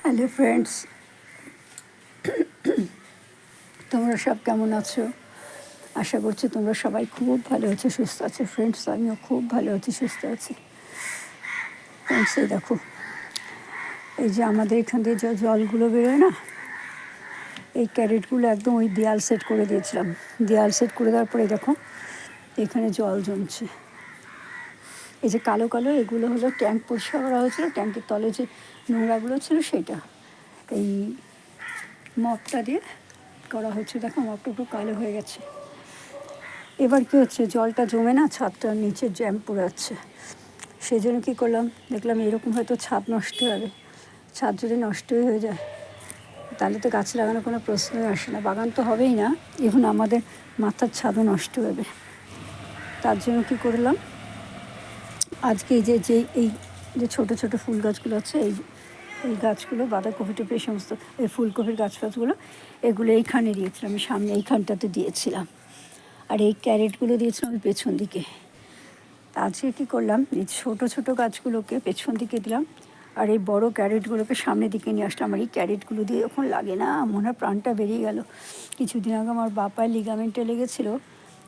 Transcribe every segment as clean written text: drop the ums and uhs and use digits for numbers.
Hello friends, তোমরা সব কেমন আছো? আশা করছি তোমরা সবাই খুব ভালো আছো, সুস্থ আছো। ফ্রেন্ডস, আমিও খুব ভালো আছি, সুস্থ আছি। ফ্রেন্ডস, এই দেখো, এই যে আমাদের এখান থেকে যে জলগুলো বেরোয় না, এই ক্যারেটগুলো একদম ওই দেয়াল সেট করে দিয়েছিলাম। দেয়াল সেট করে দেওয়ার পরে দেখো এখানে জল জমছে। এই যে কালো কালো এগুলো হলো ট্যাঙ্ক পরিষ্কার করা হয়েছিল, ট্যাঙ্কের তলে যে নোংরাগুলো ছিল সেটা এই মপটা দিয়ে করা হচ্ছে। দেখো মপটা পুরো কালো হয়ে গেছে। এবার কী হচ্ছে, জলটা জমে না ছাদটার নিচে জ্যাম পড়ে যাচ্ছে। সেই জন্য কী করলাম, দেখলাম এরকম হয়তো ছাদ নষ্ট হবে। ছাদ যদি নষ্টই হয়ে যায় তাহলে তো গাছ লাগানোর কোনো প্রশ্নই আসে না। বাগান তো হবেই না, এখন আমাদের মাথার ছাদও নষ্ট হবে। তার জন্য কী করলাম, আজকে এই যে ছোটো ছোটো ফুল গাছগুলো আছে, এই গাছগুলো বাঁধাকপি টপি এই সমস্ত এই ফুলকপির গাছ ফাছগুলো এগুলো এইখানে দিয়েছিলাম, আমি সামনে এইখানটাতে দিয়েছিলাম। আর এই ক্যারেটগুলো দিয়েছিলাম আমি পেছন দিকে। আজকে কী করলাম, এই ছোটো ছোটো গাছগুলোকে পেছন দিকে দিলাম আর এই বড় ক্যারেটগুলোকে সামনের দিকে নিয়ে আসলাম। আর এই ক্যারেটগুলো দিয়ে যখন লাগে না, মনে হয় প্রাণটা বেরিয়ে গেল। কিছুদিন আগে আমার বাপায় লিগামেন্টে লেগেছিলো,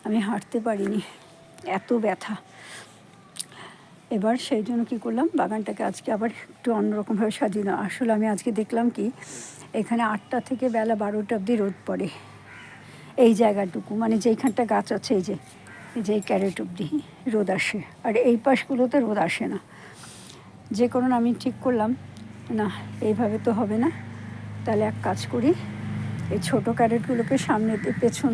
আমি হাঁটতে পারিনি, এত ব্যথা। এবার সেই জন্য কী করলাম, বাগানটাকে আজকে আবার একটু অন্যরকমভাবে সাজিয়ে দিলাম। আসলে আমি আজকে দেখলাম কি, এখানে 8টা থেকে বেলা 12টা অবধি রোদ পড়ে এই জায়গাটুকু, মানে যেইখানটা গাছ আছে এই যে ক্যারেট অবধি রোদ আসে, আর এই পাশগুলোতে রোদ আসে না। যে কারণে আমি ঠিক করলাম, না এইভাবে তো হবে না, তাহলে এক কাজ করি, এই ছোটো ক্যারেটগুলোকে পেছন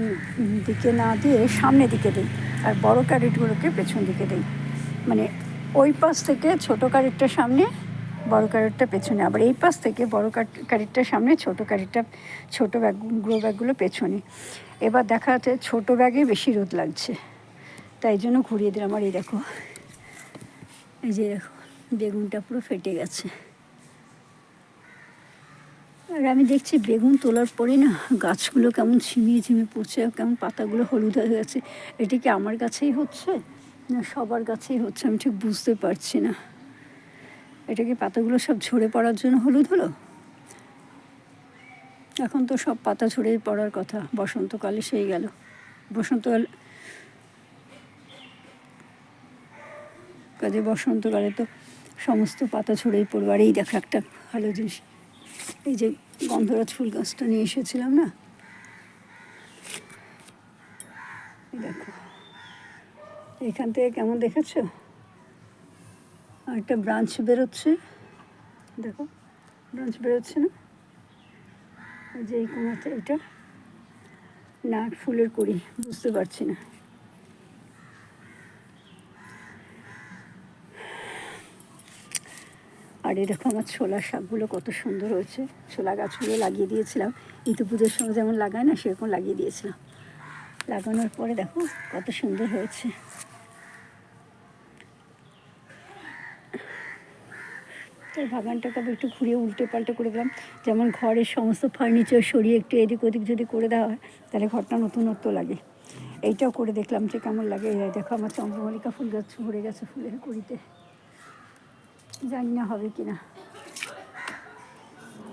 দিকে না দিয়ে সামনে দিকে দিই, আর বড় ক্যারেটগুলোকে পেছন দিকে দিই। মানে ওই পাশ থেকে ছোটো ক্যারেটটা সামনে, বড় ক্যারেটটা পেছনে, আবার এই পাশ থেকে বড় ক্যারেটটা সামনে, ছোটো গ্রো ব্যাগগুলো পেছনে। এবার দেখা যাচ্ছে ছোটো ব্যাগে বেশি রোদ লাগছে, তাই জন্য ঘুরিয়ে দিলাম। আর এই দেখো, এই যে দেখো বেগুনটা পুরো ফেটে গেছে। আর আমি দেখছি বেগুন তোলার পরে না গাছগুলো কেমন ঝিমিয়ে ঝিমিয়ে পড়ছে, কেমন পাতাগুলো হলুদ হয়ে গেছে। এটি কি আমার গাছেই হচ্ছে না সবার গাছেই হচ্ছে, আমি ঠিক বুঝতে পারছি না। এটা কি পাতাগুলো সব ঝরে পড়ার জন্য হলুদ হলো? এখন তো সব পাতা ঝরে পড়ার কথা, বসন্তকালে সেই গেল। বসন্তকালে তো সমস্ত পাতা ছড়েই পড়বে। আর এই দেখো একটা ভালো জিনিস, এই যে গন্ধরাজ ফুল গাছটা নিয়ে এসেছিলাম না, দেখো এখান থেকে কেমন দেখেছো, আর একটা ব্রাঞ্চ বেরোচ্ছে, দেখো ব্রাঞ্চ বেরোচ্ছে না, যে এই কোনাতে এটা না ফুলের কড়ি, বুঝতে পারছি না। আর এই দেখো আমার ছোলা শাকগুলো কত সুন্দর হয়েছে। ছোলা গাছগুলো লাগিয়ে দিয়েছিলাম, ইতু পুজোর সময় যেমন লাগায় না সেরকম লাগিয়ে দিয়েছিলাম। লাগানোর পরে দেখো কত সুন্দর হয়েছে। তাই বাগানটাকে আবার একটু ঘুরিয়ে উল্টে পাল্টে করে দিলাম, যেমন ঘরের সমস্ত ফার্নিচার সরিয়ে একটু এদিক ওদিক যদি করে দেওয়া হয় তাহলে ঘরটা নতুনত্ব লাগে। এইটাও করে দেখলাম যে কেমন লাগে। দেখো আমার চন্দ্রমল্লিকা ফুল গাছ ভরে গেছে ফুলের কড়িতে, জানি না হবে কি না।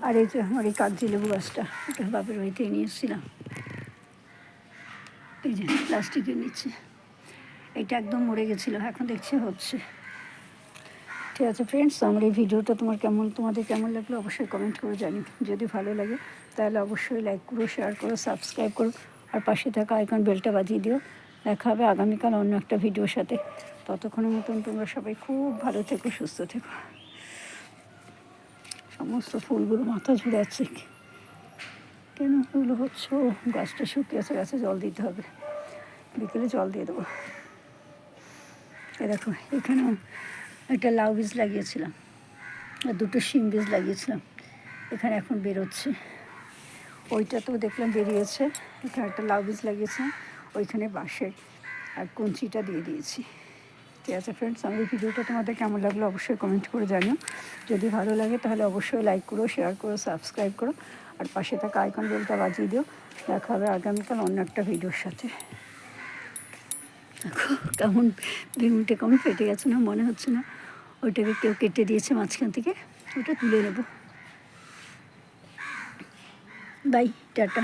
আর এই যে আমার এই কাগজি লেবু গাছটা, এটা বাপের বাড়িতে নিয়ে এসেছিলাম, এই যে প্লাস্টিকের নিচে, এটা একদম মরে গেছিলো, এখন দেখছি হচ্ছে। ঠিক আছে ফ্রেন্ডস, আমার এই ভিডিওটা তোমাদের কেমন লাগলো অবশ্যই কমেন্ট করে জানি। যদি ভালো লাগে তাহলে অবশ্যই লাইক করো, শেয়ার করো, সাবস্ক্রাইব করো, আর পাশে থাকা আইকন বেলটা বাজিয়ে দিও। দেখা হবে আগামীকাল অন্য একটা ভিডিওর সাথে। ততক্ষণের মতন তোমরা সবাই খুব ভালো থেকো, সুস্থ থেকো। সমস্ত ফুলগুলো মাথা ঝুড়ে আছে, কেন এগুলো হচ্ছে? ও গাছটা শুকিয়ে আছে, গাছে জল দিতে হবে, বিকেলে জল দিয়ে দেবো। এ দেখো এখানেও একটা লাউ বীজ লাগিয়েছিলাম আর দুটো শিম বীজ লাগিয়েছিলাম, এখানে এখন বেরোচ্ছে। ওইটাতেও দেখলাম বেরিয়েছে, এখানে একটা লাউ বীজ লাগিয়েছিলাম, ওইখানে বাঁশের আর কঞ্চিটা দিয়ে দিয়েছি। ঠিক আছে ফ্রেন্ডস, আমার এই ভিডিওটা তোমাদের কেমন লাগলো অবশ্যই কমেন্ট করে জানিও। যদি ভালো লাগে তাহলে অবশ্যই লাইক করো, শেয়ার করো, সাবস্ক্রাইব করো, আর পাশে থাকা আইকন বেলটা বাজিয়ে দিও। দেখা হবে আগামীকাল অন্য একটা ভিডিওর সাথে। দেখো কেমন বেগুনটা কেমন ফেটে গেছে না, মনে হচ্ছে না ওইটাকে কেউ কেটে দিয়েছে মাঝখান থেকে, ওটা তুলে নেবো। Bye, tata.